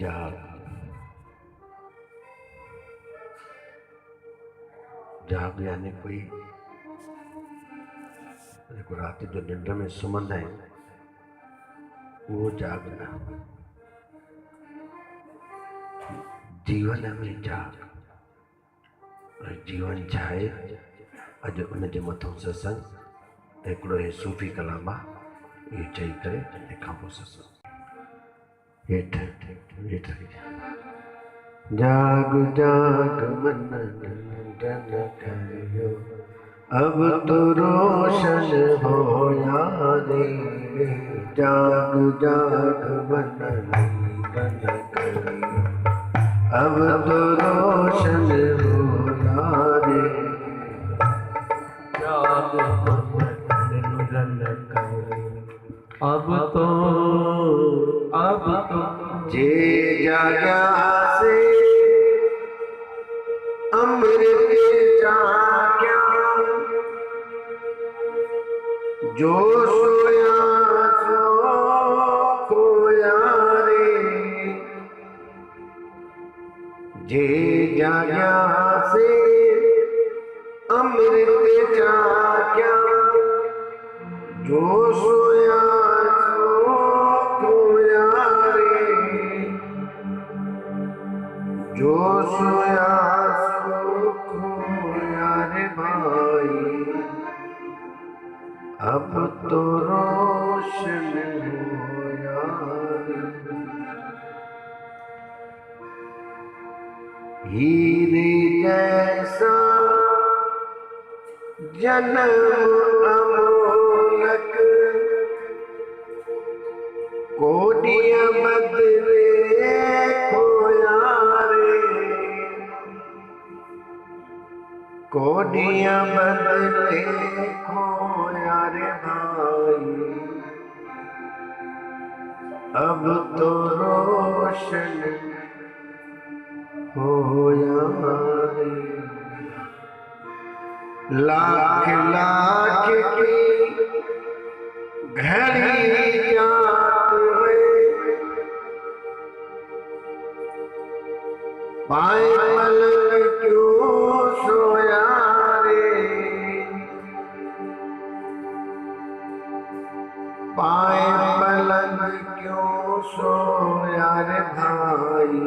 जाग जाग यानी कोई देखो रात जो निंड में सुम्हंदा आहिनि उहो जागना। जीवन में जाग जीवन छा आहे अॼु उनजे मथां सत्संग हिकिड़ो हे सूफ़ी कलाम आहे इहो चई करे तंहिंखां पोइ सत्संग हेठि जाग जाग मन निंड न करियो अब तो रोशन होया रे जाग जाग मन निंद न करियो अब तो रोशन होया रे जाग मन निंद न करियो अब तो जे जाग्या से अमृत जाग्या जो सोया सो खोया रे जे जाग्या से अमृत जाग्या जो सोया सो खोया रे जो सोया सो खोया रे भाई अब तो रोशन होया रे हीरे जैसा जन्म अमोलक कोडिया बदले खोया रे कोडिया बदले खोया रे भाई अब तो रोशन होया रे लाख लाख की घड़ी जात है पाए पलक क्यों सोया रे पाए पलक क्यों सोया रे भाई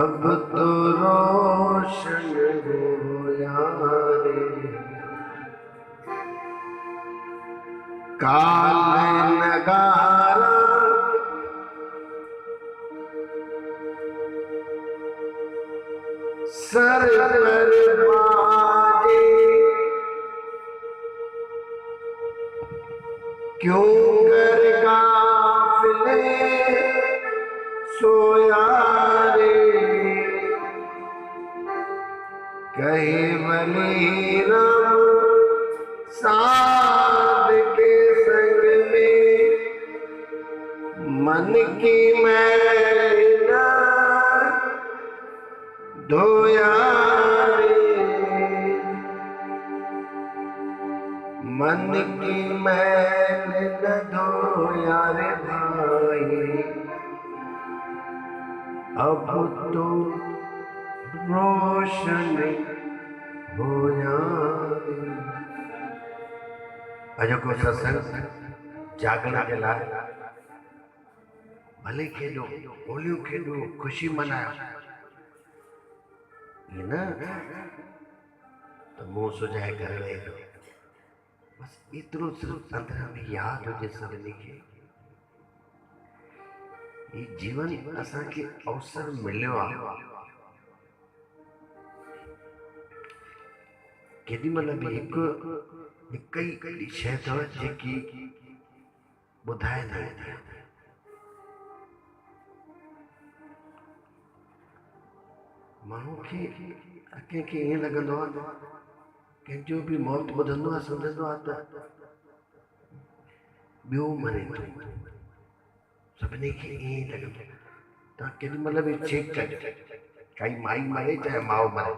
अब तो रोशन होया रे काल नगारा सर पर बाजे क्यों कर गाफिले सोया रे कहे वली राम साध के संग में मन की मैना धोया रे मन की मैल न धोया रे भाई अब तो रोशन होया रे अॼु को सत्संग जागण जे लाइ भले खेॾो होलियूं खेॾो ख़ुशी मनायो ये न तो मुंहुं सुजाए करे वेठो बस एतिरो सिर्फ़ अंदर में यादि हुजे सभिनी खे ये जीवन असांखे अवसर मिलियो आहे केॾी महिल बि हिकु ई शइ अथव जेकी ॿुधाए न माण्हू खे कंहिंखे ईअं लॻंदो आहे कंहिंजो बि मौत ॿुधंदो आहे सम्झंदो आहे त ॿियो मरे थो सभिनी खे ईअं ई लॻंदो आहे तव्हां केॾी महिल बि चेक कयो काई माई मरे चाहे माउ मरे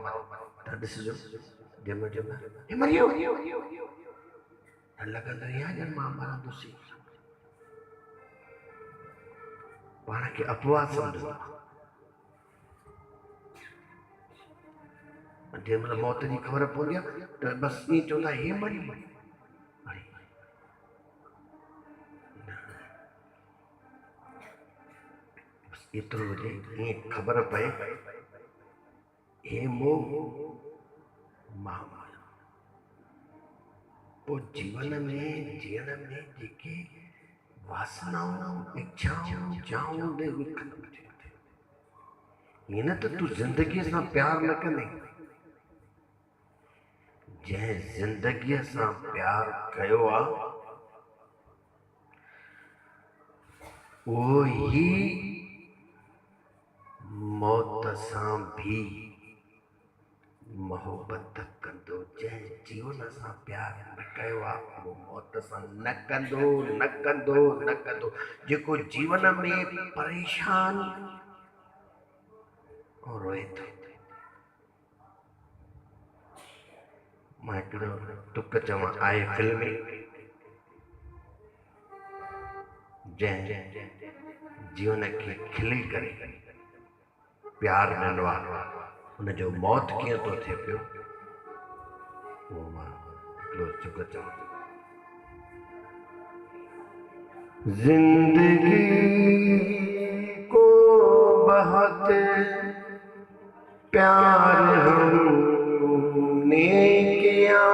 त ॾिसिजो जंहिंमहिल मरियो न लॻंदो आहे ॼण मां मरंदुसि पाण खे अपवाद सम्झंदो जंहिं महिल मौत जी ख़बर पवंदी आहे त बसि ईअं चवंदा हे मरी एतिरो हुजे ईअं ख़बर पए हे मोह महामाया पोइ जीवन में जीअण में जेके वासनाऊं इच्छाऊं चाहूं ईअं न त तूं ज़िंदगीअ सां प्यार न कंदे जंहिं ज़िंदगीअ सां प्यार कयो आहे उहो ई मौत सां भी मोहबत कंदो जंहिं जीवन सां प्यार न कयो आहे उहो मौत सां न कंदो न कंदो न कंदो जेको जीवन में परेशान और रोए थो मां हिकिड़ो टुक चवां आहे फिल्मी जंहिं जीवन खे खिली करे प्यार ॾिनो आहे हुनजो मौत कीअं थो थिए पियो उहो मां हिकिड़ो टुक चवां जिंदगी को बहुत प्यार हमने किया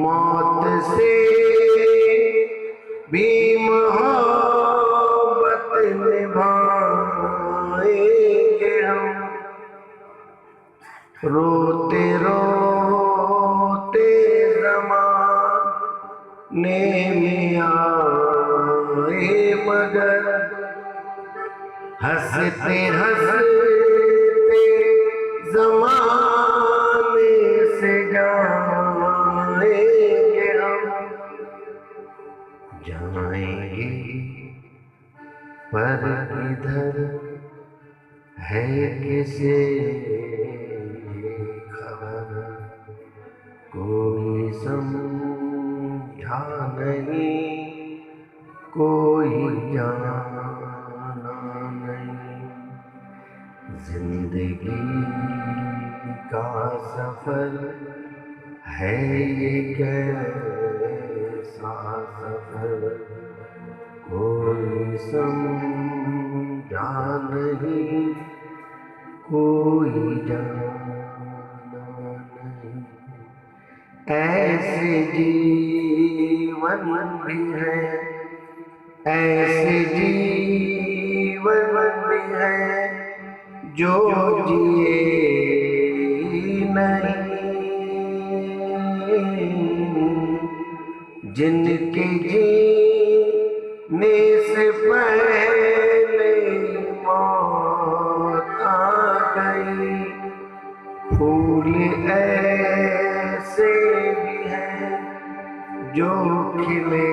मौत से भी मोहब्बत निभाएंगे हम रोते रोते ज़माने में आए मगर हंसते हंसते ज़माने से जाएंगे हम जाएंगे पर किधर है किसे खबर कोई समझा नहीं कोई जाना नहीं जिंदगी का सफर है ये कैसा सफर कोई समझा नहीं कोई जाना नहीं ऐसे जीवन भी है ऐसे जीवन भी है जो जिए नहीं जिनके जीने से पहले मौत आ गई फूल ऐसे भी हैं जो खिले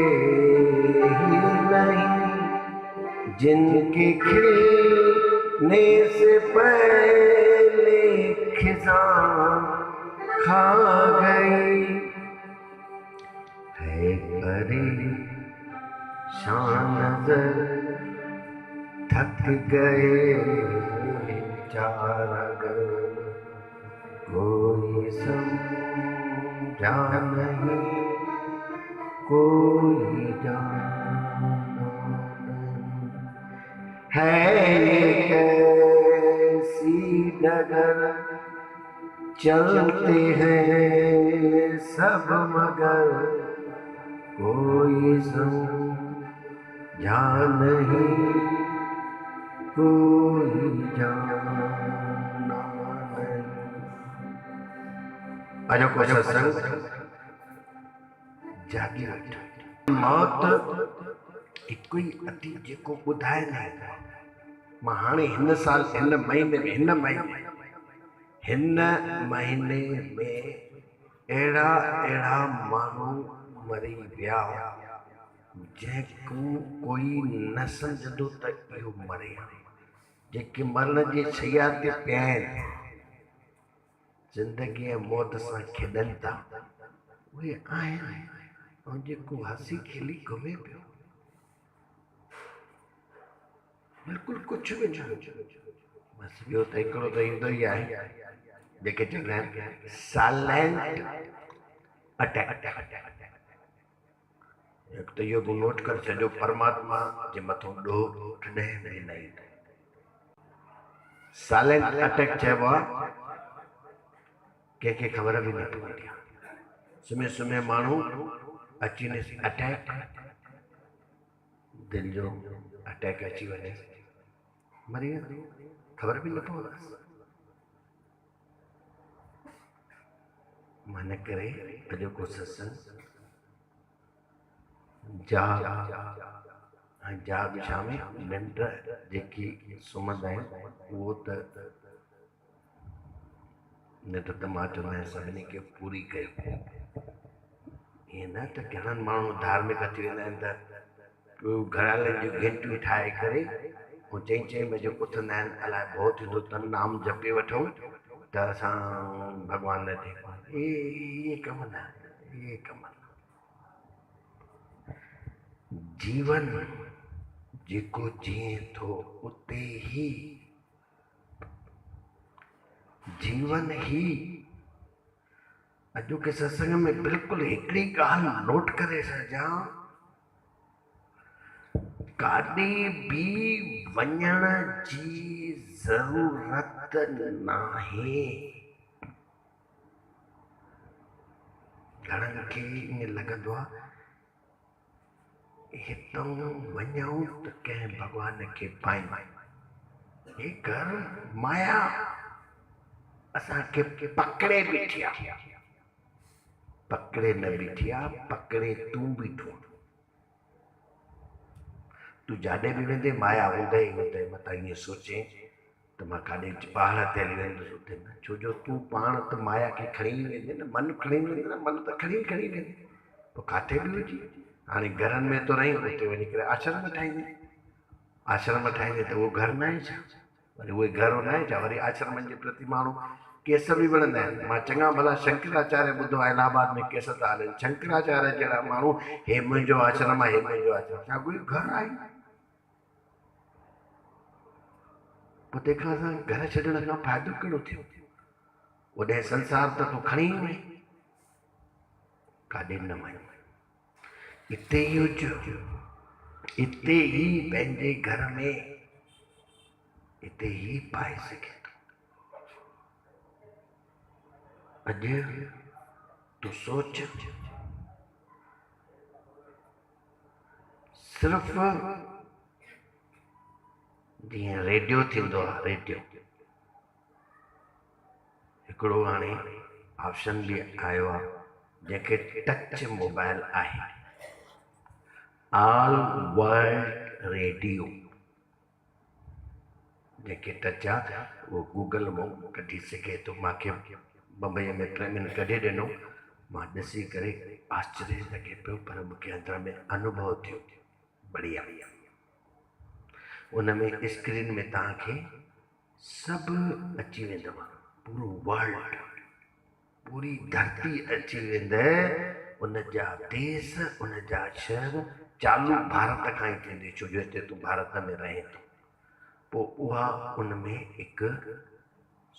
ही नहीं जिनके खिलने से पहले खिज़ां खा गई है परेशान नजर थक गए चार अगर कोई समझा नहीं कोई जाना नहीं है ये कैसी डगर चलते हैं सब मगर कोई समझा नहीं कोई जाना नहीं आजो को सत्संग जागी मौत हिकु ई अति जेको ॿुधाए न मां हाणे हिन साल हिन महीने में अहिड़ा माण्हू मरी विया जंहिंखो कोई न सम्झंदो त इहो मरे जेके मरण जे शैया ते पिया आहिनि ज़िंदगीअ मौत सां खेॾनि था उहे आहिनि ऐं जेको हसी खिली घुमे पियो बिल्कुलु कुझु बि न बसि ॿियो त हिकिड़ो त ईंदो ई आहे जेके चवंदा आहिनि साइलेंट अटैक। हिकु त इहो बि नोट करे छॾियो परमात्मा जे मथां ॾोह कॾहिं बि न ईंदो। साइलेंट अटैक चइबो आहे कंहिंखे ख़बर बि न पवंदी आहे। सुम्हे सुम्हे माण्हू अची ने अटैक दिलि जो अटैक अची वञे मरी वेंदो ख़बर बि न पवंदसि। मन करे अॼोको सत्संग जाग ऐं जाग छा में निंड जेकी सुम्हंदा आहिनि उहो त न त मां चवंदो आहियां सभिनी खे पूरी कयो। ईअं न त घणनि माण्हू धार्मिक थी वेंदा आहिनि त घरालनि जूं घंटियूं ठाहे करे ऐं चईं बजे उथंदा आहिनि अलाए भउ थींदो त नाम जपे वठूं त असां भॻवान ते इहे कम न इहे कम न। जीवन जेको जिए थो उते ही जीवन ही अॼोके सत्संग में बिल्कुलु हिकिड़ी ॻाल्हि नोट करे छॾिजां काॾे बि वञण जी ज़रूरत नाहे। घणनि खे ईअं लॻंदो आहे हितां वञूं त कंहिं भॻवान खे पायूं। हे घर माया असांखे पकड़े बीठी आहे पकड़े न बीठी आहे पकड़े तूं बीठो। तूं जाॾे बि वेंदे माया हूंदे ई हूंदे मथां ईअं सोचे त मां काॾे पहाड़ ते हली वेंदुसि उते न छो जो तूं पाण त माया खे खणी वेंदे न मन खणी वेंदे न मन त खणी वेंदे पोइ किथे बि हुजे। हाणे घरनि में तो रहीं उते वञी करे आश्रम ठाहींदे त उहो घर न आहे छा वरी उहे घर न आहे छा वरी आश्रमनि जे प्रति माण्हू केस बि वणंदा आहिनि। मां चङा भला शंकराचार्य ॿुधो आहे इलाहाबाद में केस था हलनि शंकराचार्य जहिड़ा माण्हू हे मुंहिंजो आश्रम आहे हे मुंहिंजो आश्रम छा कोई घर आहे पोइ तंहिंखां असां घर छॾण खां फ़ाइदो कहिड़ो थियो। ओॾे संसार त तूं खणी वञ काॾे न वञ हिते ई हुज हिते ई पंहिंजे घर में हिते ई पाए सघे थो। अॼु तूं सोच सिर्फ़ जीअं रेडियो थींदो आहे रेडियो हिकिड़ो हाणे ऑप्शन बि आयो आहे जंहिंखे टच मोबाइल आहे ऑल वर्ल्ड रेडियो जंहिंखे टच आहे उहो गूगल मां कढी सघे थो। मूंखे बम्बईअ में प्रेमिन कढी ॾिनो मां ॾिसी करे आश्चर्य लॻे पियो पर मूंखे अंदर में अनुभव थियो बढ़िया। उन में स्क्रीन में तव्हांखे सभु अची वेंदव पूरो वर्ल्ड पूरी धरती अची वेंदे उन जा देश उन जा शहर चालू भारत खां ई थींदी छो जो हिते तूं भारत में रहे थो। पोइ उहा उन में हिकु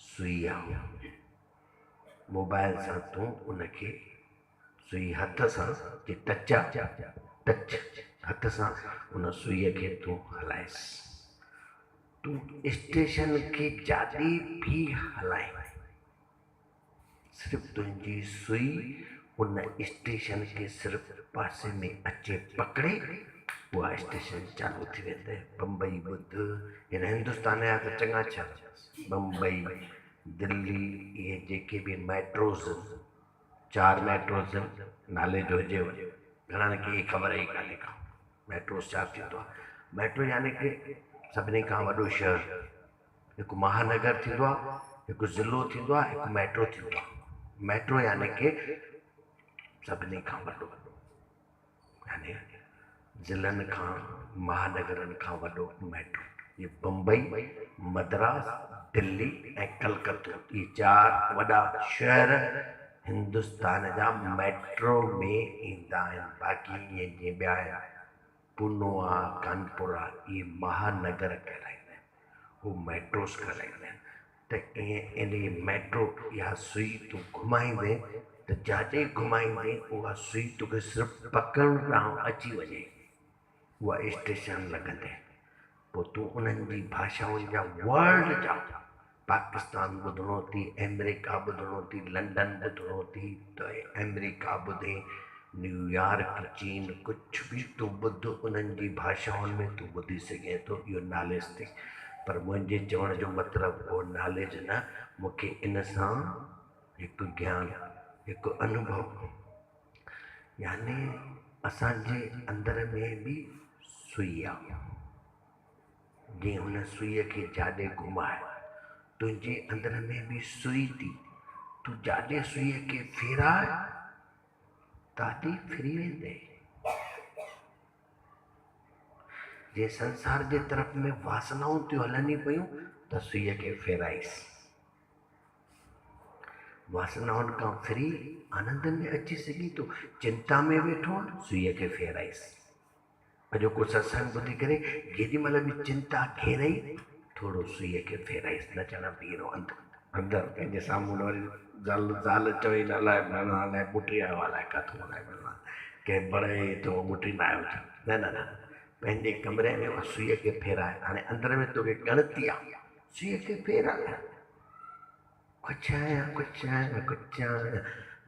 सुई आहे मोबाइल सां तूं उनखे सुई हथ सां जे टच टच हथ सां उन सुईअ खे तूं हलाइसि तूं स्टेशन खे जाॾे बि हलाए सिर्फ़ु तुंहिंजी सुई उन स्टेशन खे सिर्फ़ु पासे में अचे पकड़े उहा स्टेशन चालू थी वेंदे। बम्बई ॿुध हिन हिंदुस्तान जा त चङा छा बम्बई दिल्ली इहे जेके बि मेट्रोज़ 4 मेट्रोज़ नाले जो हुजे घणनि खे इहा ख़बर ई कान्हे का मेट्रोज़ छा थींदो आहे। मेट्रो यानी की सभिनी खां वॾो शहर हिकु महानगर थींदो आहे हिकु ज़िलो थींदो आहे हिकु मेट्रो थींदो आहे। मेट्रो यानी की सभिनी खां वॾो यानी ज़िलनि खां महानगरनि खां वॾो मेट्रो। ये बम्बई मद्रास दिल्ली ऐं कलकत्तो ये 4 वॾा शहर हिंदुस्तान जा मेट्रो में ईंदा आहिनि। बाक़ी ईअं जीअं ॿिया पूनो आहे, कानपुर आहे, इहे महानगर कहलाईंदा आहिनि, हू मेट्रोस कहलाईंदा आहिनि। त ईअं इन मेट्रो इहा सुई तूं घुमाईंदे त जाॾे घुमाईंदे उहा सुई तोखे सिर्फ़ु पकड़ण ॾांहुं अची वञे, उहा स्टेशन लॻंदे, पोइ तूं उन्हनि जी भाषाउनि जा वर्ल्ड जा पाकिस्तान ॿुधणो थी, अमेरिका ॿुधणो थी, लंडन ॿुधणो थी त अमेरिका ॿुधे, न्यूयॉर्क, चीन, कुझु बि तूं ॿुध उन्हनि जी भाषाउनि में तूं ॿुधी सघे थो। इहो नॉलेज थी। पर मुंहिंजे चवण जो मतिलबु उहो नॉलेज न, मूंखे इन सां हिकु ज्ञान, हिकु अनुभव, यानी असांजे अंदर में बि सुई आहे। जीअं हुन सुईअ खे जाॾे घुमाए, तुंहिंजे अंदर में बि सुई थी, तूं जाॾे सुईअ खे फेराए ताॾे फिरी वेंदे। जे संसार जे तरफ़ में वासनाऊं थियूं हलनि पियूं त सुईअ खे फेराइसि, वासनाउनि खां फिरी आनंद में अची सघी थो। चिंता में वेठो आहे, सुईअ खे फेराइसि। अॼो को सत्संग ॿुधी करे जेॾी महिल बि चिंता घेरई, थोरो सुईअ खे फेराइसि, नचण बीहरो अंदरि पंहिंजे साम्हूं वारी ज़ाल चवे न अलाए फलाणा अलाए पुटी आयो अलाए किथां अलाए फलाणा कंहिं बड़े तो मुटी न आयो, न न न, पंहिंजे कमरे में उहा सुईअ खे फेराए। हाणे अंदरि में तोखे ॻणती आहे, सुईअ खे फेराए, ख़ुशि आहियां ख़ुशि आहियां ख़ुशि आहियां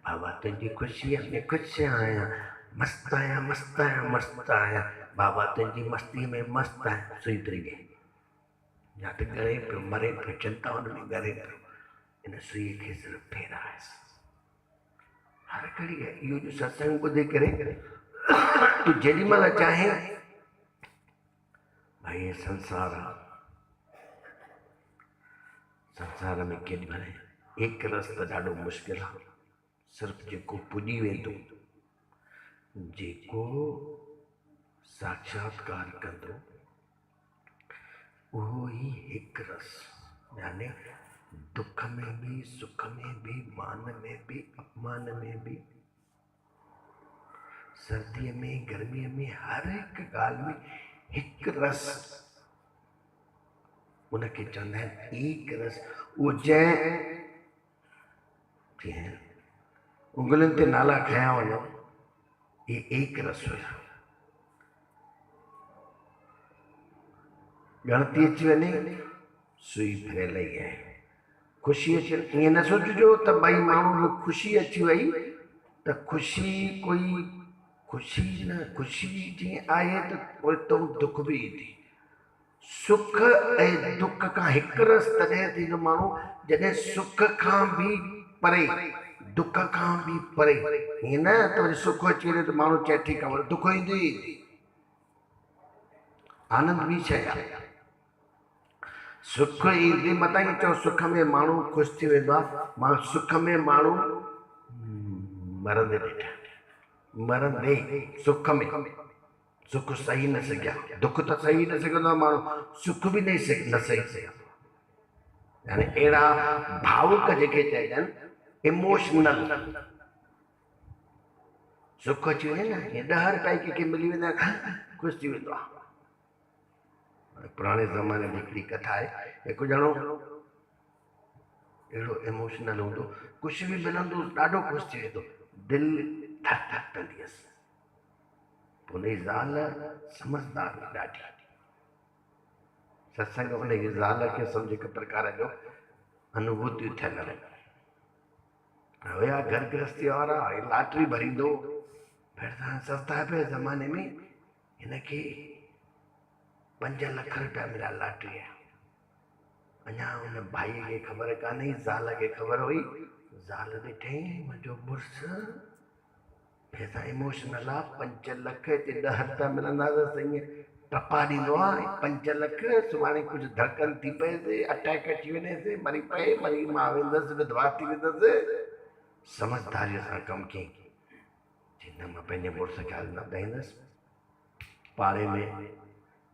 बाबा तुंहिंजी ख़ुशीअ में ख़ुशि आहियां, मस्तु आहियां मस्तु आहियां मस्तु आहियां बाबा तुंहिंजी मस्तीअ में मस्तु आहियां। सुई तरी गई, या त ॻरे पियो, मरे पियो, चिंताउनि में ॻरे पियो, इन सुईअ खे सिर्फ़ु फेराइसि। हर घड़ी इहो जो सत्संग ॿुधी करे तूं जेॾी महिल चाहे, भाई हे संसार आहे, संसार में केॾी महिल हिकु रस्तो ॾाढो मुश्किल आहे। सिर्फ़ु जेको पुॼी वेंदो, जेको साक्षात्कार कंदो, उहो ई हिकु रस, यानी दुख में भी, सुख में भी, मान में भी, अपमान में भी, सर्दीअ में, गर्मीअ में, हर हिकु ॻाल्हि में हिकु रस, उनखे चवंदा आहिनि एक रस। उहो जंहिं उंगलियुनि ते नाला खयां वञो, ये एक रस हुया। ॻणती अची वञे, सुई फिरियल ई आहे। ख़ुशी अची, ईअं न सोचिजो त भई माण्हू ख़ुशी अची वई त ख़ुशी कोई ख़ुशी न, ख़ुशी जीअं आहे त पोइ तो दुख बि ईंदी। सुख ऐं दुख खां हिकु रस तॾहिं थींदो माण्हू जॾहिं सुख खां बि परे, दुख खां बि परे। ईअं न त वरी सुख अची वञे त माण्हू चए ठीकु आहे, वरी दुख ईंदी ईंदी। आनंद बि शइ आहे, सुख ईंदी मतां ई चओ सुख में माण्हू ख़ुशि थी वेंदो आहे। मां सुख में माण्हू मरंदे ॾिठा, मरंदे सुख में, सुख सही न सघिया, दुख त सही न सघंदो माण्हू, सुख बि न सही सघिया। यानी अहिड़ा भावुक जेके चइजनि, इमोशनल, सुख अची वञे न, हीअं 10 रुपया कंहिंखे मिली वेंदा आहिनि, ख़ुशि थी वेंदो आहे। पुराणे ज़माने में हिकिड़ी कथा आहे, हिकु ॼणो अहिड़ो इमोशनल हूंदो, कुझु बि मिलंदो ॾाढो ख़ुशि थी वेंदो, दिलि धक धक कंदी हुअसि। उनजी ज़ाल समझदार हुई ॾाढी, सत्संग उनजी ज़ाल खे सम्झ हिकु प्रकार जो अनुभूतियूं थियल हुया। घर गृहस्थी वारा लॉटरी भरींदो, फिर सस्ता पे ज़माने में हिनखे 5 लख रुपया मिलिया लॉटरी। अञा हुन भाईअ खे ख़बर कान्हे, ज़ाल खे ख़बर हुई। ज़ाल ॾिठई मुंहिंजो मुड़ुसु पैसा इमोशनल आहे, 5 लख ते 10 रुपया मिलंदा त ईअं टपा ॾींदो आहे। 5 लख सुभाणे कुझु धड़कन थी पएसि, अटैक अची वञेसि, मरी पए, मरी मां वेंदसि, विधवा थी वेंदसि। समझदारीअ सां कमु कयईं, चई मां पंहिंजे मुड़ुस खे हल न ॿुधाईंदसि। पाड़े में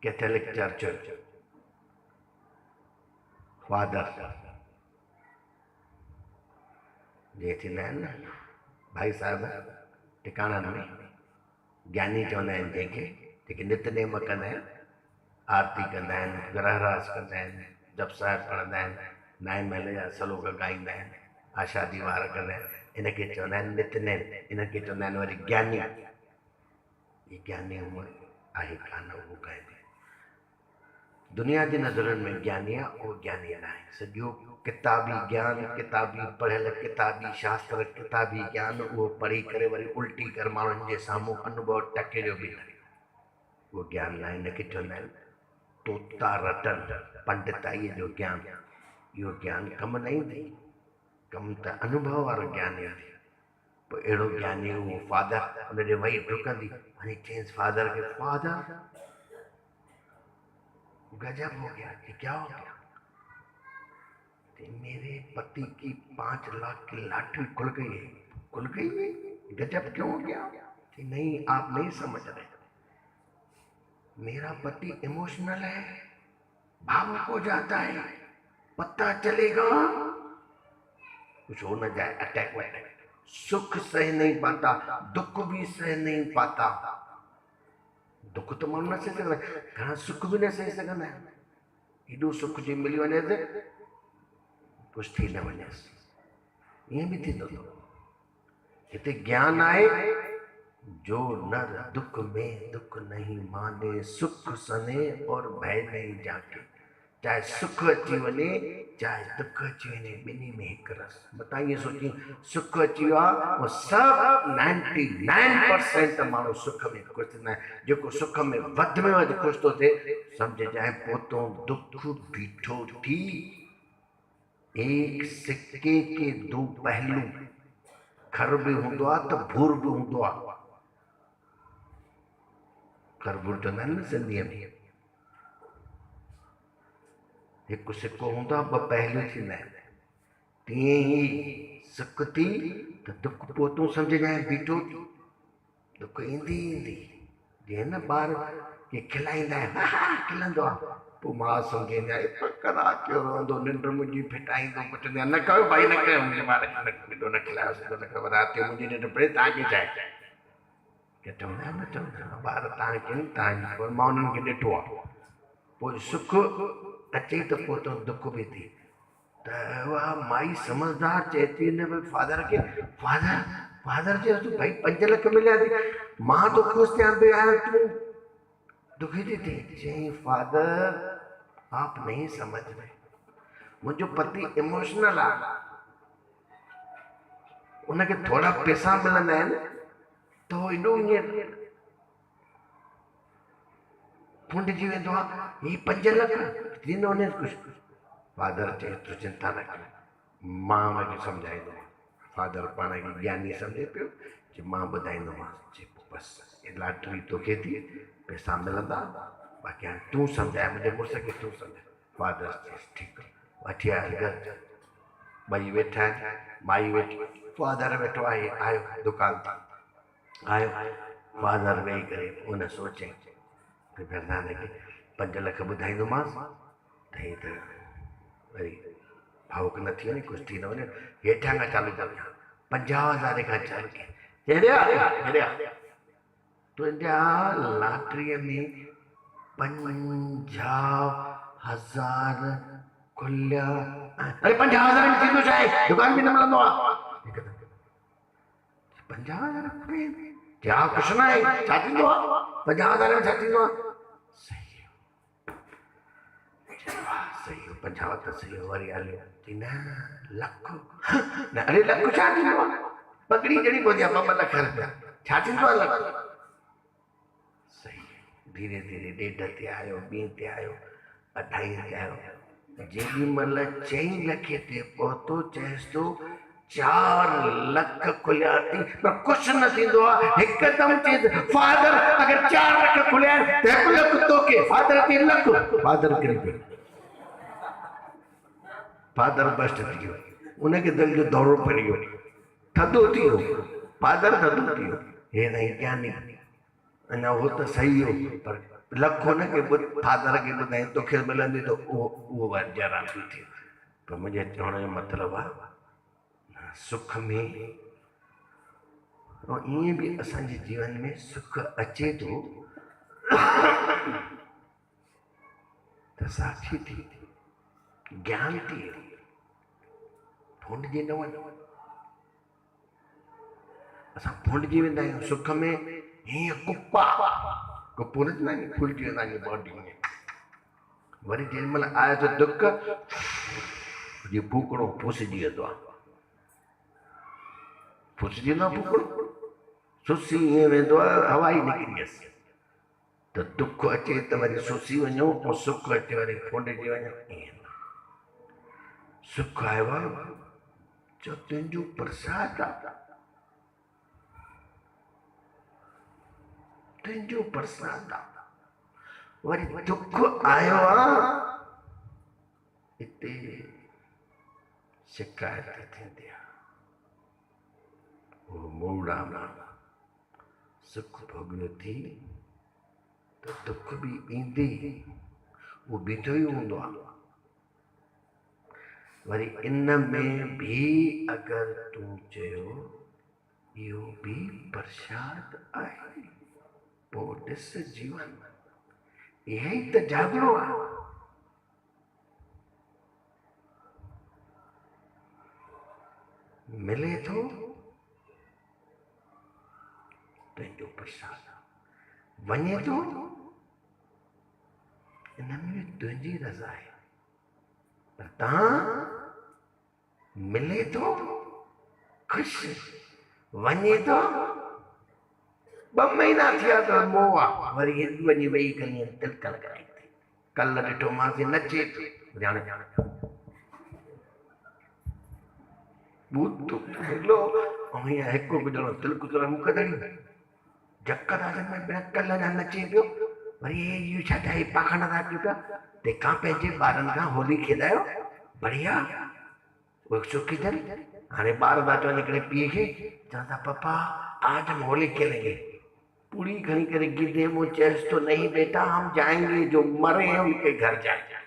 कैथोलिक चर्च फादर जे थींदा आहिनि न भाई साहिब टिकाणनि में ज्ञानी चवंदा आहिनि जंहिंखे, जेके नितनेम कंदा आहिनि, आरती कंदा आहिनि, ग्रहरास कंदा आहिनि, जप साहिब पढ़ंदा आहिनि, नाए महले जा सलोक ॻाईंदा आहिनि, आशादी वार कंदा आहिनि, इनखे चवंदा आहिनि नितनेम, इनखे चवंदा आहिनि वरी ज्ञानी। ये ज्ञानी उहो आहे कान, उहो कान्हे। दुनिया जी नज़रुनि में ज्ञानी आहे, उहो ज्ञानी न आहे। सॼो किताबी ज्ञान, किताबी पढ़ियल, किताबी शास्त्र, किताबी ज्ञान उहो पढ़ी करे वरी उल्टी कर माण्हुनि जे साम्हूं अनुभव टके जो बि न, उहो ज्ञान न आहे। इनखे चवंदा आहिनि तोता रटन, पंडिताईअ जो ज्ञान। इहो ज्ञान कमु न ईंदी, कमु त अनुभव वारो ज्ञान ईंदी। पोइ अहिड़ो ज्ञानी उहो फादर हुनजे वही डुकंदी, हाणे चयईंसि फादर खे, फादर गजब हो गया, कि क्या हो गया? मेरे पति की 5 लाख की लॉटरी खुल गई है। खुल गई है? गजब क्यों हो गया? कि नहीं, आप नहीं समझ रहे, मेरा पति इमोशनल है, भावुक हो जाता है, पता चलेगा कुछ हो न जाए, अटैक वैटैक, सुख सह नहीं पाता, दुख भी सह नहीं पाता। दुख तो माण्हू न सही सघंदा, घणा सुख बि न सही सघंदा आहिनि। हेॾो सुख जी मिली वञे त कुझु थी न वञेसि, ईअं बि थींदो अथव। हिते ज्ञान आहे, जो नर दुख में दुख नहीं माने, सुख सने और भय नहीं जाके। चाहे सुख अची वञे, चाहे दुख अची वञे, ॿिन्ही में हिकु रस। मतां ईअं सोची सुख अची वियो आहे, सभु 99% माण्हू सुख में ख़ुशि थींदा आहिनि। जेको सुख में वधि ख़ुशि थो थिए, सम्झजांइ पोतों दुख बीठो थी। एक सिक्के के 2 पहलू, खर बि हूंदो आहे त भूर बि हूंदो आहे। खर भूर चवंदा आहिनि न सिंधीअ में। हिकु सिक्को हूंदो आहे, 2 पहलू थींदा आहिनि। तीअं ई सुख थी त दुख पोतों सम्झजांइ बीठो थी। दुख ईंदी ईंदी, जीअं न ॿार खे खिलाईंदा आहिनि, खिलंदो आहे, पोइ मां सम्झंदी आहे पकड़ा कयो रहंदो, निंड मुंहिंजी फिटाईंदो, कुझु न कयो भाई, न कयो, मुंहिंजे ॿार खे एॾो न खिलायो, सिधो न कयो, राति जो मुंहिंजी निंड परे, तव्हांखे छा आहे? की चवंदा आहिनि न, चवंदा आहिनि ॿार तव्हांखे न, तव्हांखे, मां उन्हनि खे ॾिठो आहे। पोइ सुख अचे त पोइ तो दुख बि थी। त उहा माई समझदार चए थी हिन फादर खे, फादर चए तूं भाई 5 लख मिलिया थी, मां तो ख़ुशि थियां पियो आहियां, तूं दुखी थी थी। चई फादर आप नहीं समझ रहे, मुंहिंजो पति इमोशनल आहे, उनखे थोड़ा पैसा मिलंदा आहिनि त उहो एॾो ईअं फुंडजी वेंदो आहे, ही 5 लख थींदो न कुझु। फादर चए तूं चिंता न कर, मां हुनखे सम्झाईंदोमांसि। फादर पाण खे ज्ञानी सम्झे पियो, कि मां ॿुधाईंदोमांसि, बसि हे लॉटरी तोखे थी, पैसा मिलंदा, बाक़ी हाणे तूं सम्झाए, मुंहिंजे मुड़ुस खे तूं सम्झाए। फादर चयसि ठीकु आहे, वठी आया घर, ॿई वेठा आहिनि, माई वेठी, फादर वेठो आहे, आयो दुकान तां आयो। फादर वेही करे उन सोचे कि भरदाने खे 5 लख ॿुधाईंदोमांसि त हे त वरी भावुक न थी वञे, कुझु थी न वञे, हेठां खां चालू कर, 50,000 खां चालू कया। तुंहिंजा लॉटरीअ में 50,000 खुलिया। अरे 50,000 में थींदो छा आहे, दुकान बि न मिलंदो आहे। 50,000 क्या कुझु न आहे, छा थींदो आहे 50,000 में, छा थींदो आहे? सही हो, 50 त सही हो, वरी हलियो। न लख न, अरे लख छा थींदो आहे, पगड़ी जड़ी पवंदी आहे, 2 लख रुपया, छा थींदो आहे लख? सही, धीरे धीरे 1.5 ते आयो, 2 ते आयो, 2.5 ते आयो। जेॾी महिल 4 लखे ते पहुतो, चएसि थो 4 लख खुलिया थी, पर कुझु न थींदो आहे। हिकदमि चएसि फादर अगरि 4 लख खुलिया आहिनि त 1 लख तोखे, फादर 3 लख, फादर किरी पियो। फादर बस्ट थी वियो, उनखे दिलि जो दौरो पड़ी वियो, थधो थी वियो, फादर थधो थी वियो। हे न ज्ञानी, अञा उहो त सही हो, पर लख हुनखे फादर खे ॿुधाई तोखे मिलंदी त उहो जरा थी। पर मुंहिंजे चवण जो मतिलबु आहे सुख में ऐं ईअं बि असांजे जीवन में सुख अचे थो त साक्षी थी ज्ञान थी फूंडजी न वञो असां फूंडजी वेंदा आहियूं सुख में हीअं कुप्पो न थींदा आहिनि फुलिजी वेंदा आहियूं बॉडी में वरी जेॾी महिल आयो त दुख जीअं फूकड़ो फुसिजी वेंदो आहे फुसिजी वेंदो आहे फूकड़ो सुसी ईअं वेंदो आहे हवा ई निकिरी वियसि त दुख अचे त वरी सुसी वञो ऐं सुख अचे वरी फूंडजी वञो ईअं सुख आयो आहे जो तुंहिंजो प्रसाद आहे तुंहिंजो प्रसाद आहे वरी दुख आयो आहे हिते शिकायत थींदी आहे वो मोड़ा सुख भोगयो थी त दुख बि ईंदे वो बीठो ई हूंदो आहे वरी इन में भी अगरि तूं चयो इहो बि प्रसाद आहे पोइ ॾिस जीवन इहे ई त जाॻिणो आहे मिले थो तुंहिंजो प्रसाद वञे थो इन में तुंहिंजी रज़ा आहे पर तव्हां मिले थो ख़ुशि वञे थो 2 महीना थिया त मोह आहे वरी वञी वेही करे तिलक लॻाई कल्ह ॾिठो मांसि नचे ॼाणे बूत हिलो ऐं हीअं हिकु ॼणो तिलक तो मुख धड़ी झक था में बिना कल्ह जा नचे पियो वरी इहो छा था पाखंड था कयो पिया तंहिंखां पंहिंजे ॿारनि खां होली खेॾायो बढ़िया वो सुखी जन हाणे ॿार था चवनि हिकिड़े पीउ खे चवनि था पापा आज हम होली खेलेंगे पूरी खड़ी करे गिद्धे मुँह चेस तो नहीं बेटा हम जाएंगे जो मरे हैं उनके घर जाएंगे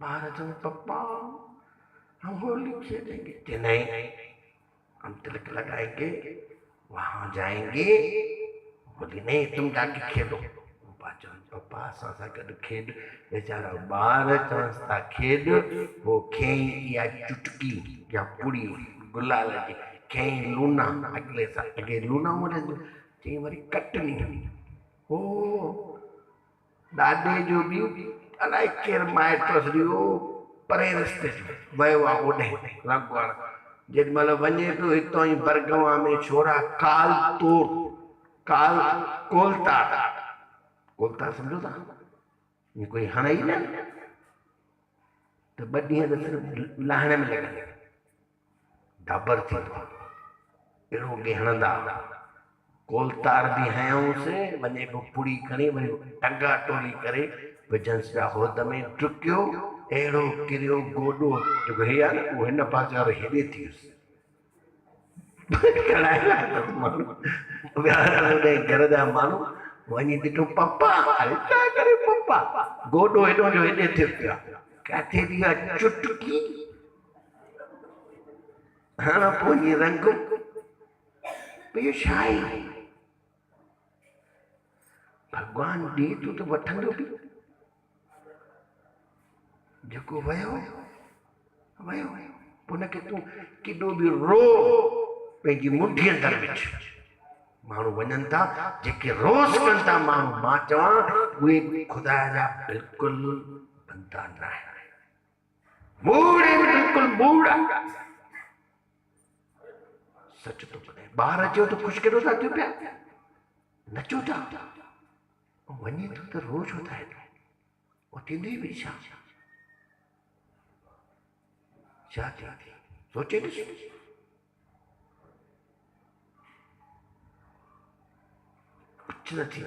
ॿार चवनि पप्पा हम होली खेलेंगे कि नहीं हम तिलक लगाएंगे वहां जाएंगे होली नहीं तुम जाके खेलो पप्पा असां सां गॾु खेॾ वीचारा ॿार चवनि था खेॾ वो खई या चुटकी या पुड़ी गुलाल जी खई लूना अॻिले सां अॻे लूना वणंदियूं चई वरी कटनी ओ ॾाॾे जो बि अलाए केरु माइट हुओ परे रस्ते वियो आहे ओॾे रंगवाड़ जेॾी महिल वञे पियो हितां ई बरगवा में छोरा कोलतार सम्झो था ईअं कोई हणे ई न त 2 ॾींहं त सिर्फ़ु लाहिण में लॻंदा ढाबर थींदो अहिड़ो हणंदा कोलतार बि हयऊंसि वञे पियो पुड़ी खणी वरी टंगा टोली करे विझंसि पिया होद में टुकियो अहिड़ो किरियो गोॾो जेको हे आहे न उहो हिन पासे वारो हेॾे थी वियुसि घर जा माण्हू वञी ॾिठो पप्पा अरे छा करे पप्पा गोॾो हेॾो जो हेॾे थियो पियो किथे थी आहे चुटकी हाणे पोइ ईअं रंग इहो छा आहे भॻवानु ॾे तूं त वठंदो बि जेको वियो पोइ हुनखे तूं केॾो बि रो पंहिंजी मुठीअ अंदरि विझ माण्हू वञनि था जेके रोज़ कनि था माण्हू मां चवां उहे ख़ुदा जा बिल्कुलु बंदा न आहिनि मूड़े बिल्कुलु मूड़ा सच थो ॿुधाए ॿार अचो त ख़ुशि केॾो था थियो पिया नचो था वञे थो त रोज़ ॿुधाए थो उहो थींदो ई बि छा सोचे ॾिस कुझु न थी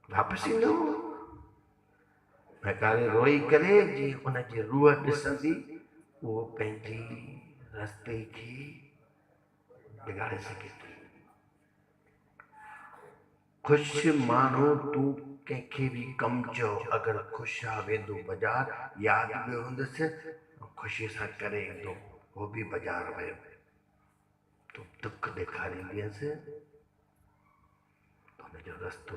वापसि ईंदो कारे रोई करे जीअं उनजी रूह ॾिसंदी उहो पंहिंजी रस्ते खे बिगाड़े सघे थी ख़ुशि माण्हू तूं कंहिंखे बि कमु चओ अगरि ख़ुशि आहे वेंदो बाज़ारि यादि बि हूंदसि ख़ुशीअ सां करे ईंदो वो भी बाज़ार वियो तो दुख ॾेखारींदीअसि त हुनजो रस्तो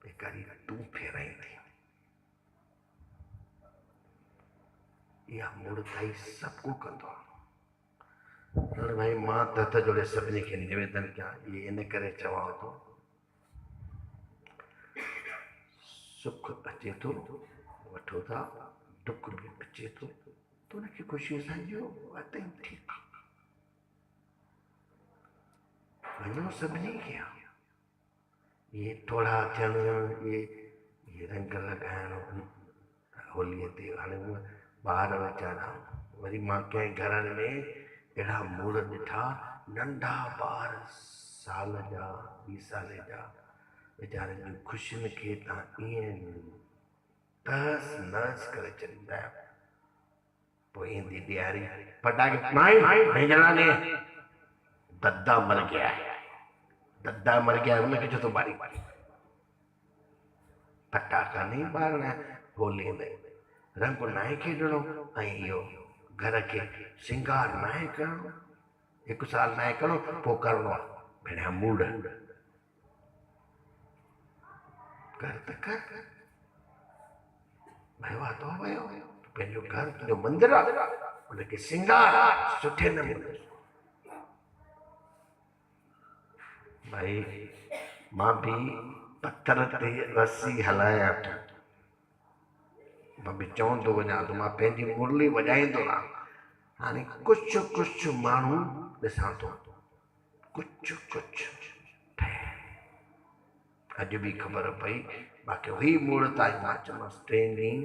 ॾेखारी तूं फेराईंदी। इहा मूर्ताई सभु को कंदो आहे। हाणे भाई मां त हथ जोड़े सभिनी खे निवेदन कयां, इहे इन करे चवां थो, सुख अचे थो वठो था, दुख बि अचे थो त हुनखे ख़ुशीअ सां जियो, वाकई ठीकु वञो सभिनी खे। इहे थोड़ा थियण, इहे रंग लॻाइण होलीअ ते, हाणे ॿार वीचारा, वरी मां कंहिं घरनि में अहिड़ा मूड़ ॾिठा, नंढा ॿार साल जा 20 साले जा वीचारनि जूं ख़ुशियुनि खे तव्हां ईअं तहस नहस करे छॾींदा आहियो। पोइ ईंदी ॾियारी, पटाखे जलाने, दद्दा मर गया है, दद्दा मर गया है, उनखे छो थो ॿारी? पटाखा नहीं ॿारना होलीअ में, रंग नाहे खेॾणो ऐं इहो घर खे श्रंगार नाहे करणो, हिकु साल नाहे करणो, पोइ करणो आहे भेणिया मूड़। कर त कर, वियो आहे तो वियो, पंहिंजो घर तुंहिंजो मंदिर आहे, उनखे श्रंगार सुठे नमूने। भाई मां बि पत्थर ते रस्सी हलायां थो, मां बि चवंदो वञां थो, मां पंहिंजी मुरली वॼाईंदो रहां। हाणे कुझु कुझु माण्हू ॾिसां थो, कुझु कुझु अॼु बि ख़बर पई, बाक़ी हुई मूड़ ताईं मां चयोमांसि ट्रेनिंग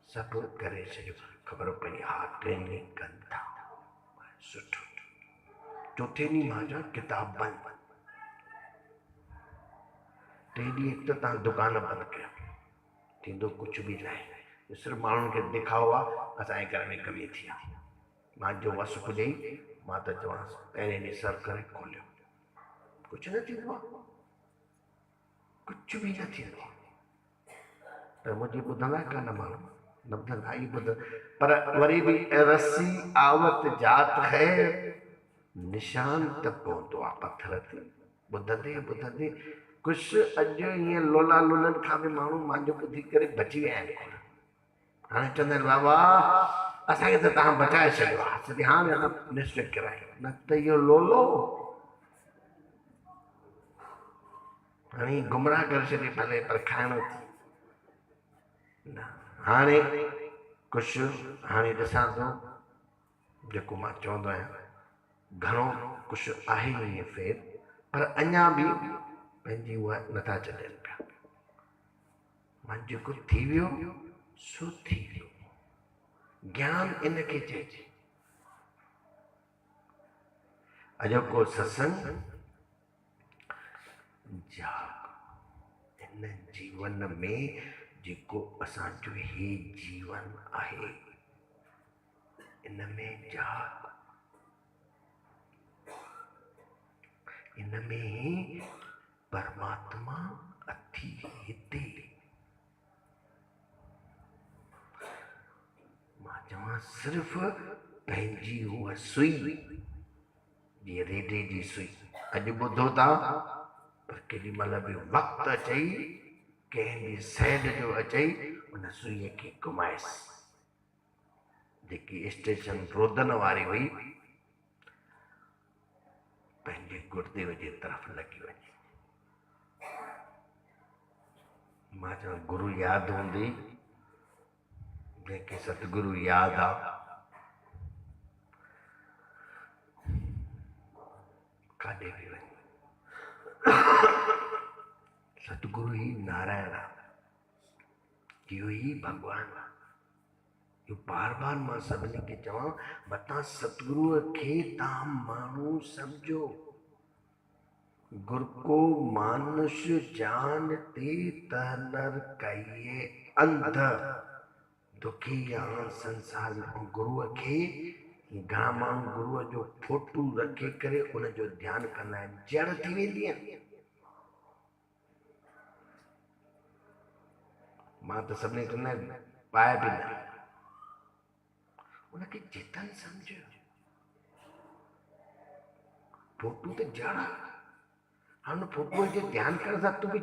सभु करे छॾियो, ख़बर पई हा ट्रेनिंग कनि था, सुठो। चोथे ॾींहुं मां चयो किताब बंदि, टे ॾींहं हिकु त तव्हां दुकान बंदि कयो, थींदो कुझु बि न आहे, सिर्फ़ु माण्हुनि खे ॾेखाओ आहे, असांजे घर में कमी थी आहे। मां जो वस पुॼई, मां त चवांसि पहिरें ॾींहुं सर करे खोलियो, कुझु न थींदो आहे, कुझु बि न थींदो आहे। त मुंहिंजी ॿुधंदा कान माण्हू, न ॿुधंदा, ई ॿुध, पर वरी बि रस्सी आवत जात है, निशान त पवंदो आहे पत्थर ते। ॿुधंदे ॿुधंदे कुझु अॼु ईअं लोला लोलनि खां बि माण्हू मुंहिंजो ॿुधी करे बची विया आहिनि। हाणे चवंदा आहिनि बाबा असांखे त तव्हां बचाए छॾियो आहे, सॼी हाणे निश्चित करायो, न त इहो लोलो हाणे गुमराह करे छॾे, भले पर खाइणो थी न। हाणे कुझु हाणे ॾिसां थो, जेको मां चवंदो आहियां घणो कुझु आहे ईअं फेर, पर अञा बि पंहिंजी उहा नथा छॾनि पिया। मां जेको थी वियो सो थी वियो, ज्ञान इनखे चइजे। अॼोको सत्संग जाग, इन जीवन में जेको असांजो ही जीवन आहे, इन में जाग, इन में ही परमात्मा अथी हिते। मां चवां सिर्फ़ु पंहिंजी उहा सुई, जीअं रेडे जी सुई, अॼु ॿुधो था, पर केॾी महिल बि वक़्तु अचई, कंहिं बि सैड जो अचई, उन सुईअ खे घुमाएसि, जेकी स्टेशन रोदन वारी हुई पंहिंजे गुरुदेव जे तरफ़ लॻी वञे। मां चवां गुरु यादि हूंदी, जंहिंखे सतगुरु यादि आहे, काॾे बि वञे, सतगुरु ही नारायण आहे, इहो ही भॻवानु आहे। इहो बार बार मां सभिनी खे चवां, मतां सतगुरुअ खे तव्हां माण्हू सम्झो। गुर को मानुष जान ते तनर कहिए अंध, दुखी आहे संसार में। गुरुअ खे घणा माण्हू गुरुअ जो फोटू रखे करे उनजो ध्यानु कंदा आहिनि, जड़ थी वेंदी आहिनि। मां त सभिनी खे न पाए बि न, उनखे चेतन सम्झो। फोटू तो जड़ा हम फोटू जो ध्यान कर सा तू भी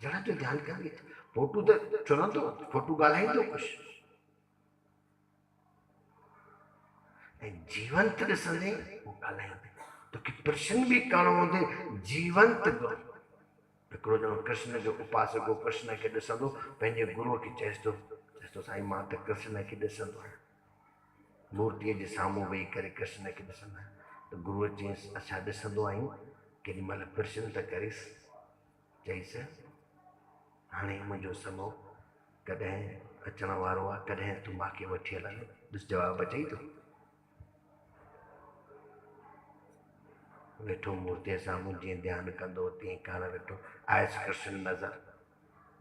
जड़ा जो ध्यान कर फोटू तो चलो तो फोटू गालाई तो कुछ जीवंत ॾिसंदे वो ॻाल्हाईंदे तोखे प्रश्न भी करणो हूंदे जीवंत गुरु हिकिड़ो ॼणो कृष्ण जो उपासक हो कृष्ण खे ॾिसंदो पंहिंजे गुरुअ खे चएसि थो साईं मां त कृष्ण खे ॾिसंदो आहियां मूर्तीअ जे साम्हूं वेही करे कृष्ण खे ॾिसंदा आहियूं त गुरुअ चयईंसि असां ॾिसंदो आहियूं केॾी महिल प्रश्न त करीसि चईसि हाणे मुंहिंजो समो कॾहिं अचण वारो आहे कॾहिं तूं मूंखे वठी हलंदो ॾिस जवाबु अचई थो वेठो मूर्तीअ साम्हूं जीअं ध्यानु कंदो तीअं कान वेठो आयुसि कृष्ण नज़र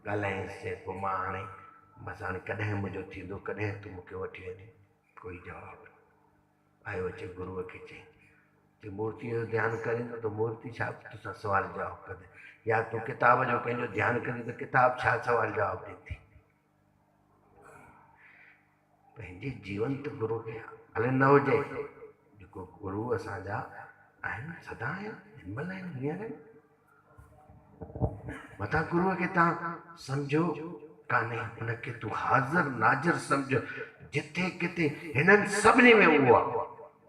ॻाल्हायसि चए पोइ मां हाणे बसि हाणे कॾहिं मुंहिंजो थींदो कॾहिं तूं मूंखे वठी वेंदे कोई जवाबु न आयो अचे गुरुअ खे चई मूर्तीअ जो ध्यानु करे त मूर्ति छा तोसां सुवाल जवाबु कंदे या तूं किताब जो कंहिंजो ध्यानु करी त किताब छा सुवाल जवाबु ॾींदी पंहिंजे जीवंत गुरु खे हले न हुजे जेको गुरु असांजा आहिनि सदा आहिनि हिनमहिल आहिनि हींअर आहिनि मथां गुरुअ खे तव्हां सम्झो कान्हे हुनखे तूं हाज़िर नाज़िर सम्झ जिथे किथे हिननि सभिनी में उहो आहे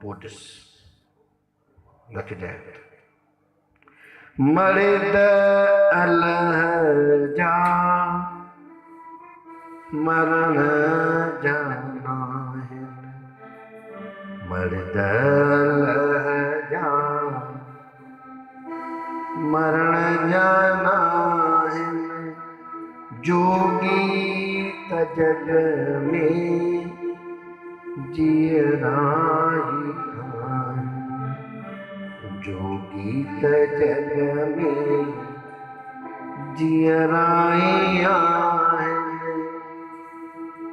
पोइ ॾिस रखजांइ मर्द अलह जा मरण जाना है मर्द अलह जा मरण जाना है जोगी त जग में जियराही जोगी त जग में जियराई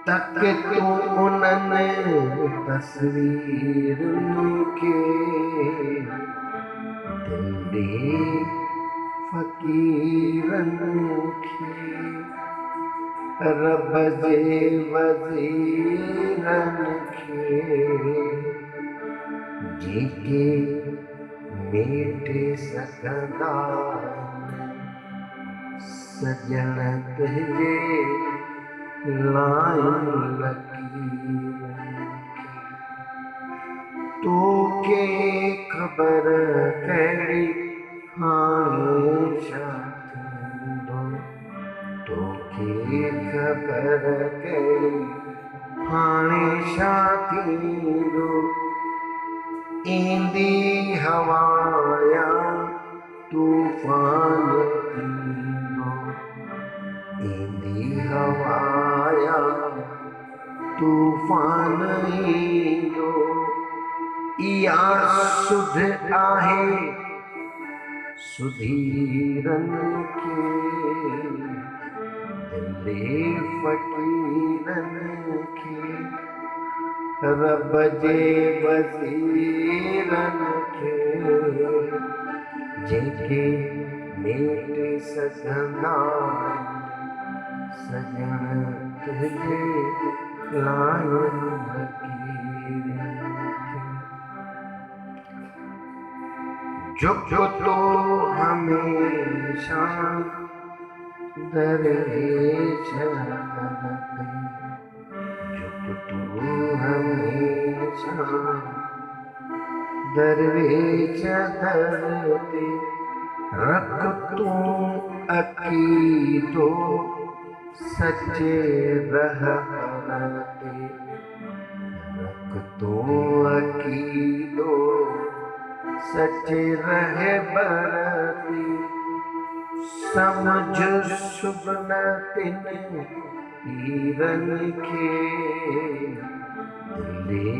तक तू उन्हनि तस्वीरुनि खे दिल फ़क़ीरनि खे रब जे वज़ीरनि खे जेके मेटे सघंदा सजन तुंहिंजे लाइन लकीरनि खे तोखे ख़बर कहिड़ी हाणे छा थींदो तोखे ख़बर कहिड़ी हाणे छा थींदो ईंदी हवाया तूफ़ान ईंदो ईंदी हवाया तूफ़ान ईंदो इहा सुध आहे सुधीरनि खे दिले फ़क़ीरनि खे रब जे वज़ीरनि खे जेके मेटे सघंदा सजण तुंहिंजे लाइन लकीरनि खे जो तो हमेशा दरवेश करते जो तू हमेशा दरवेश धरते रख तू अकीदो सच्चे रह करते रख तू अकीदो सच्चे रहे बरती समझ सुबनतिन पीरनि खे दिले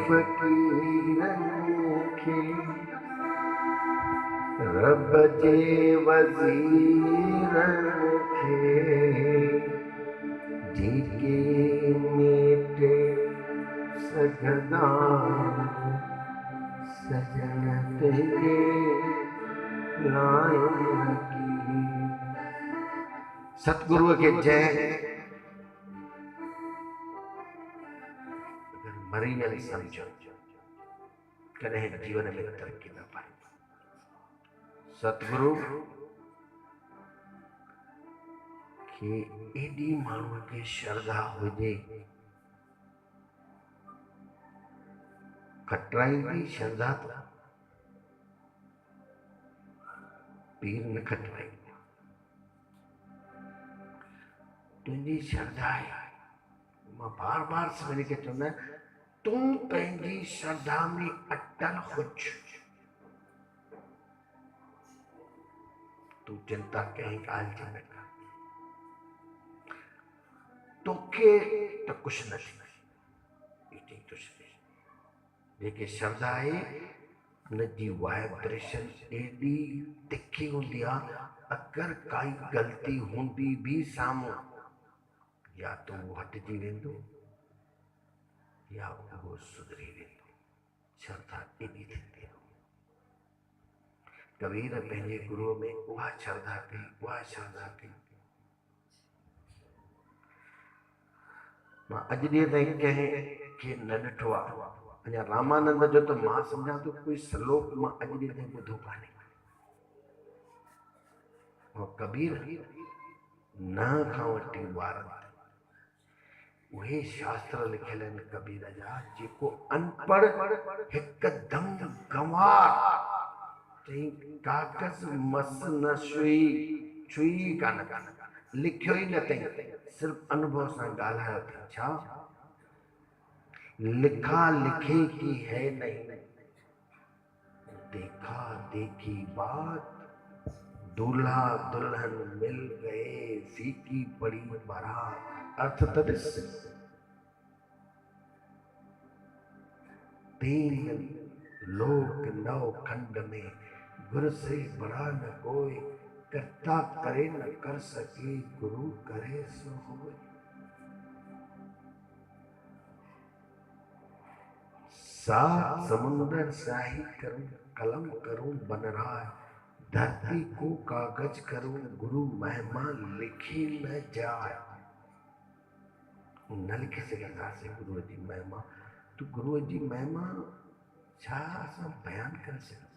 फ़क़ीरनि खे रब जे वज़ीरनि खे जेके मेटे सघंदा सजन तुंहिंजे लाइन लकीर सतगुरुअ खे जय अगर मरी वञे सम्झो कॾहिं जीवन में तरक़ी न पाए सतगुरु खे एडी माण्हूअ खे श्रद्धा हुजे, खटराईंदी श्रद्धा तो पीर न खटराईंदो। तुंहिंजी श्रद्धा है, मां बार बार सवेरे खे चवंदा तूं पंहिंजी श्रद्धा में अटल हुज, तू चिंता कंहिं ॻाल्हि जी न कर, तोखे त कुझु न थींदो। जेके श्रद्धा आहे उनजी वाइब्रेशन एडी तिखी हूंदी आहे, अगरि काई ग़लती हूंदी भी साम्हूं या तो वो हटिजी वेंदो या वो सुधरी वेंदो। श्रद्धा एडी थींदी आहे। कबीर पंहिंजे गुरुअ में उहा श्रद्धा कई, उहा श्रद्धा कई। मां अॼु ॾींहं ताईं कंहिंखे न ॾिठो आहे, अञा रामानंद जो तो मां सम्झां तो कोई श्लोक मां अॼु ॾींहं ताईं ॿुधो कान्हे। और कबीर न खां वठी ॿारनि उहे शास्त्र लिखियल आहिनि कबीर जा, जेको अनपढ़ हिकदमि गंवार चई कागज़ मस न छुई कान लिखियो ई न अथई, सिर्फ़ अनुभव सां ॻाल्हायो अथई। छा लिखा लिखी की है नहीं, देखा देखी बात, दूल्हा दुल्हन मिल गए फीकी पड़ी बारात। अर्थ तदिस तीन लोक नौ खंड में, गुरु से बड़ा न कोई, करता करे न कर सके, गुरु करे सो होए। सात समुंदर स्याही करूं, कलम करूं बनराय, धरती को कागज करूं, गुरु महिमा लिखी न जाए। न लिखी सघंदासीं गुरुअ जी महिमा, तो गुरुअ जी महिमा छा असां बयान करे सघंदासीं?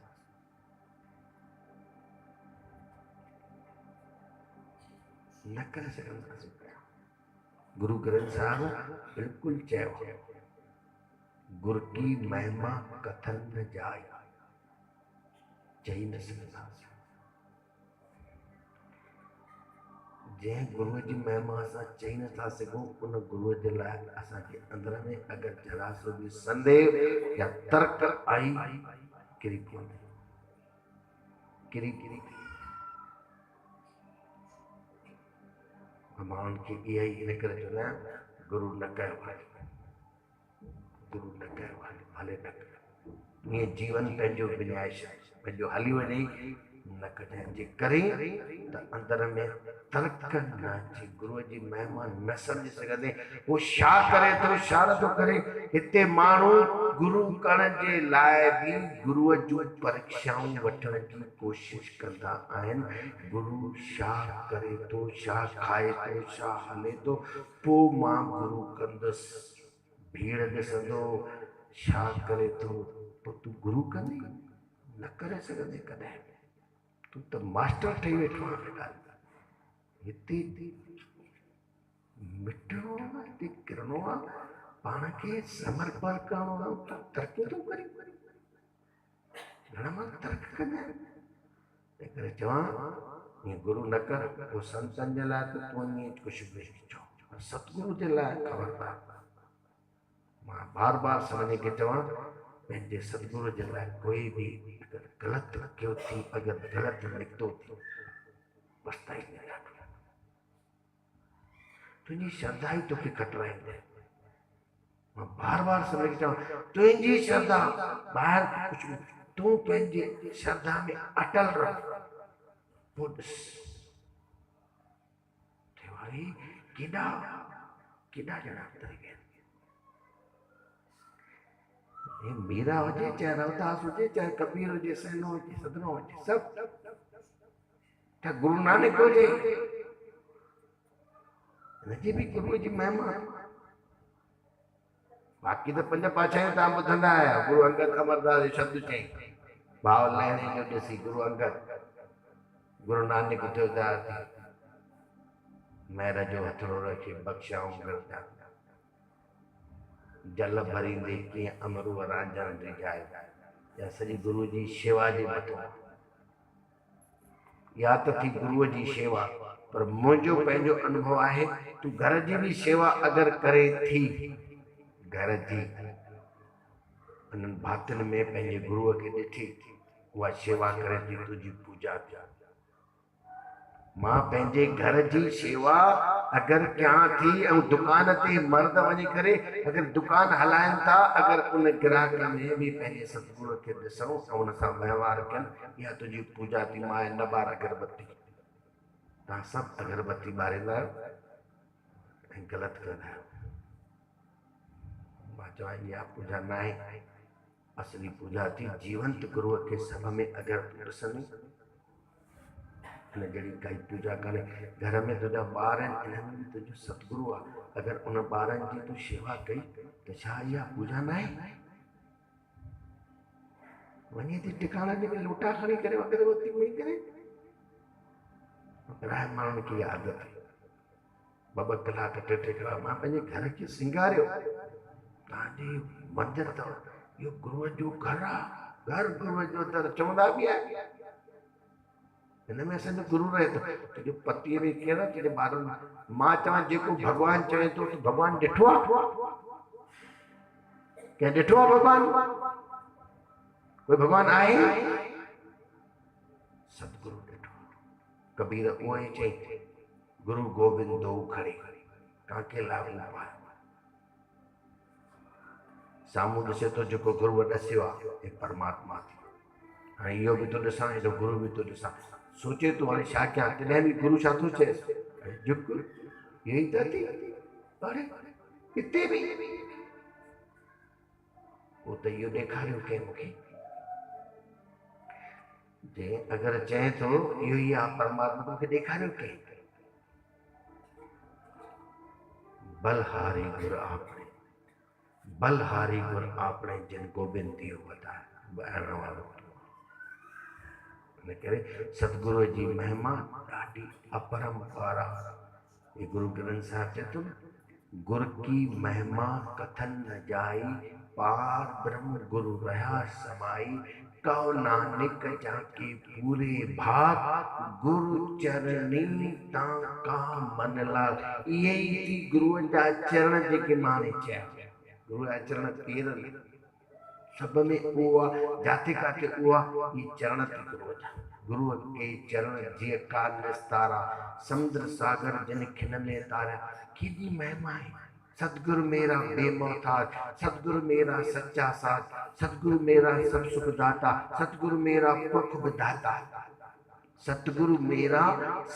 न करे सघंदासीं। गुरु ग्रंथ साहिब बिल्कुलु चयो, गुरु की महिमा कथन न जाए, चई न सघंदासीं। जंहिं गुरुअ जी महिमा असां चई नथा सघूं, उन गुरुअ जे लाइ असांजे अंदर में अगरि जरा सो बि संदेह या तर्क आई किरी पवंदी, किरी माण्हुनि खे इहा ई इन करे चवंदा आहिनि गुरु न कयो हले, गुरु न कयो हले, भले न कयो। ईअं जीवन पंहिंजो विञाए छॾ, पंहिंजो हली वञे, न कॾहिं जे करे त अंदर में तर्क न अचे। गुरुअ जी महिमा न सम्झी सघंदे वो छा करे थो, छा नथो करे। हिते माण्हू गुरु करण जे लाइ बि गुरुअ जूं परीक्षाऊं वठण जी कोशिश कंदा आहिनि। गुरु छा करे थो, छा खाए थो, छा हले थो, पोइ मां गुरु कंदुसि। भीड़ ॾिसंदो छा करे थो, पोइ तूं गुरु कंदी? न करे सघंदे कॾहिं, तूं त मास्टर ठही वेठो आहे। हिते मिटणो आहे, हिते किरणो आहे, पाण खे समर्पण करणो आहे। तूं तर्क थो करी, घणा माण्हू तर्क कंदा आहिनि। तंहिं करे चवां ईअं गुरु न कर। पोइ संतनि जे लाइ त तूं ईअं कुझु बि चओ, सतगुरु जे लाइ ख़बरदार। मां बार बार सभिनी खे चवां, पंहिंजे सतगुरु जे लाइ कोई बि अगरि ग़लति कयो थी, अगरि ग़लति निकितो थी, पछताई न ॾाढो। तुंहिंजी श्रद्धा ई तोखे खटराईंदे। मां बार बार सभिनी खे चवां, तुंहिंजी श्रद्धा ॿाहिरि कुझु बि, तूं पंहिंजी श्रद्धा में अटल रह। पोइ ॾिस भाई केॾा केॾा ॼणा तरी विया। मीरा हुजे, चाहे रविदास हुजे, चाहे कबीर हुजे, सैनो हुजे, सदनो हुजे, सभु, चाहे गुरु नानक हुजे, हिनजी बि गुरुअ जी महिमा। बाक़ी त पंज पातशाह तव्हां ॿुधंदा आहियो। गुरु अंगद अमरदास शब्द चई, भाव लहणे जो ॾिसी गुरु अंगद गुरु नानक थियो था महर जो हथड़ो रखे बख्शाऊं गर्दा जल भरींदे कीअं अमरू रांझण रिझायो या सॼी गुरु जी शेवा जे मथां या त थी गुरुअ जी शेवा पर मुंहिंजो पंहिंजो अनुभव आहे तूं घर जी बि शेवा अगरि करे थी घर जी उन्हनि भातियुनि में पंहिंजे गुरुअ खे ॾिठी उहा शेवा करे थी तुंहिंजी पूजा थिया मां पंहिंजे घर जी शेवा अगरि कयां थी ऐं दुकान ते मर्द वञी करे अगरि दुकान हलाइनि था अगरि उन ग्राहक में बि पंहिंजे सतगुरू खे ॾिसूं ऐं उन सां वहिंवार कनि इहा तुंहिंजी पूजा थी मां न ॿार अगरबत्ती तव्हां सभु अगरबत्ती ॿारींदा आहियो ऐं ग़लति कंदा आहियो मां चवां इहा पूजा न आहे असली पूजा थी जीवंत गुरुअ खे सभ में अगरि ॾिसंदी हिन जहिड़ी काई पूजा करे घर में तुंहिंजा ॿार आहिनि इन्हनि में तुंहिंजो सतगुरु आहे अगरि उन ॿारनि जी तूं शेवा कई त छा इहा पूजा न आहे वञी थी टिकाणे ते बि लोटा खणी करे अगरबत्ती खणी करे प्राय माण्हुनि खे इहा आदत आहे ॿ कलाक टे कलाक मां पंहिंजे घर खे सिंगारियो तव्हांजे मंदिर अथव इहो गुरुअ जो घर आहे घर गुरुअ जो दर चवंदा बि आहे हिन में असांजो गुरु रहे थो तुंहिंजे पतीअ में केरु आहे तुंहिंजे ॿारनि मां चवां जेको भॻवानु चवे थो भॻवानु ॾिठो आहे कंहिं ॾिठो आहे भॻवानु कोई भॻवानु आहे सतगुरु ॾिठो कबीर उहो ई चई गुरु गोबिंद दो खड़े काके लागू पाए साम्हूं ॾिसे थो जेको गुरुअ ॾसियो आहे हे परमात्मा थी हाणे इहो बि थो ॾिसां हेॾो गुरु बि थो ॾिसां सोचे तो हाणे छा कयां तॾहिं बि गुरु छा थो चएसि झुक यही त थी अरे हिते बि पोइ त इहो ॾेखारियो कंहिं मूंखे जे अगरि चए थो इहो ई आहे परमात्मा मूंखे ॾेखारियो कंहिं बलहारी गुरु आपणे बलहारी गुरु आपणे जिन गोबिंद दियो वधाए ॿाहिरि वारो इन करे सतगुरु जी महिमा ॾाढी अपरंपार आहे ये गुरु ग्रंथ साहिब चए थो गुर की महिमा कथन न जाई पार ब्रह्म गुरु रहा समाई कहो नानक जाके पूरे भाग गुरु चरणी ता का मन लाल ये थी गुरु जा चरण जेके माने चया गुरु जा चरण केरल सब में उहा जाते काथे उहा ये चरण थी गुरु के चरण जीअं का निस्तारा समुद्र सागर जिन खिन में तारा केॾी महिमा आहे सतगुरु मेरा बेमोहताज सतगुरु मेरा सच्चा साथ सतगुरु मेरा सब सुख दाता सतगुरु मेरा पुरख विधाता सतगुरु मेरा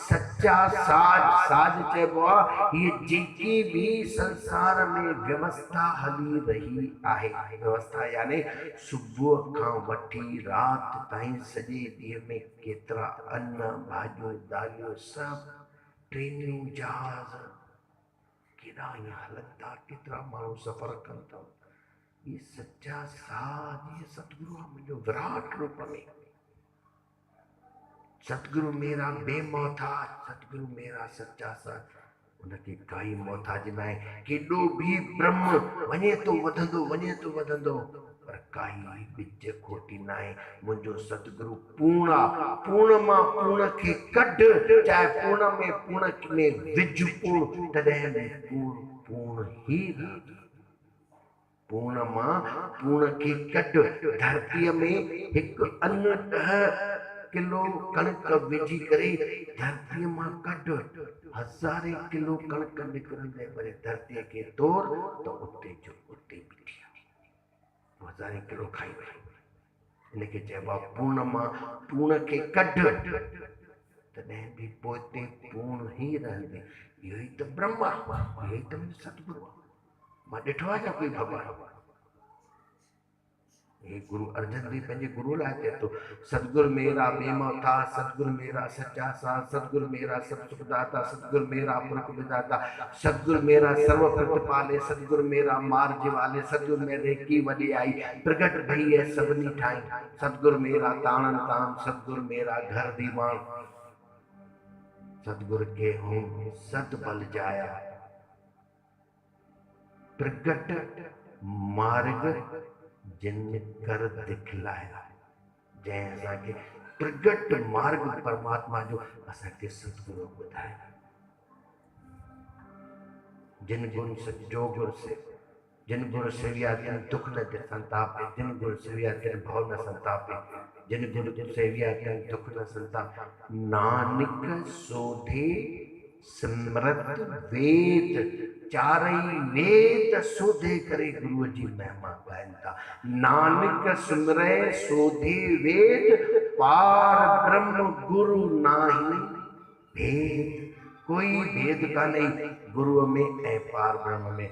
सच्चा साज साज चइबो आहे ये जेकी भी संसार में व्यवस्था हली रही आहे व्यवस्था यानी सुबुह खां वठी राति ताईं सॼे ॾींहं में केतिरा अन्न भाॼियूं दालियूं सभु ट्रेनियूं जहाज केॾा ईअं हलनि था केतिरा माण्हू सफ़र कनि था ये सच्चा साज ये सतगुरु आहे मुंहिंजो विराट रूप में सतगुरु मेरा बेमोहताज सतगुरु मेरा सच्चा साथ उनके काई मोहताज न आहे केॾो बि ब्रह्म वञे थो वधंदो पर काई बिज खोटी न आहे मुंहिंजो सतगुरु पूर्ण पूर्ण मां पूर्ण खे कढ चाहे पूर्ण में विझ पूर्ण तॾहिं बि पूर्ण ई पूर्ण मां पूर्ण खे कढ धरतीअ में हिकु अन्न 10 किलो कणक विझी करे धरतीअ मां कढ 1000 किलो कणक निकिरंदे पर धरतीअ खे तोड़ त उते जो उते बीठी आहे 1000 किलो खाई वई इनखे चइबो आहे पूर्ण मां पूर्ण खे कढ तॾहिं बि पोइ ते पूर्ण ई रहंदे इहो ई त ब्रह्म आहे इहो ई त सतगुरु आहे मां ॾिठो आहे छा कोई भॻवानु ये गुरु अर्जन भी पंहिंजे गुरु लाइ चए थो सतगुरु मेरा बेमोहताज सतगुरु मेरा सच्चा साथ सतगुरु मेरा सब सुख दाता सतगुरु मेरा पुरख विधाता सतगुरु मेरा सर्व प्रतिपाले सतगुरु मेरा मार जिवाले सतगुरु मेरे की वॾी आई प्रगट भई है सभिनी ठाई सतगुरु मेरा ताणन ताम सतगुरु मेरा घर दीवान सतगुर के हूँ सत बल जाया, प्रगट मार्ग जिन कर दिखलाया। जंहिं असांखे प्रगट मार्ग परमात्मा जो असांखे सतगुरु ॿुधायो। जिन गुण से जो गुण से जिन गुण सेविया तिन दुख न संतापे, जिन गुण सेविया तिन भव न संतापे, जिन गुण सेविया तिन दुख न संतापे। नानक सोधे सिमरत वेद, चारई वेद सोधे करे गुरु जी महिमा ॻाइनि था। नानक सिमरे सोधे वेद, पार ब्रह्म गुरु नाही भेद। कोई भेद कान्हे गुरुअ में ऐं पार ब्रह्म में।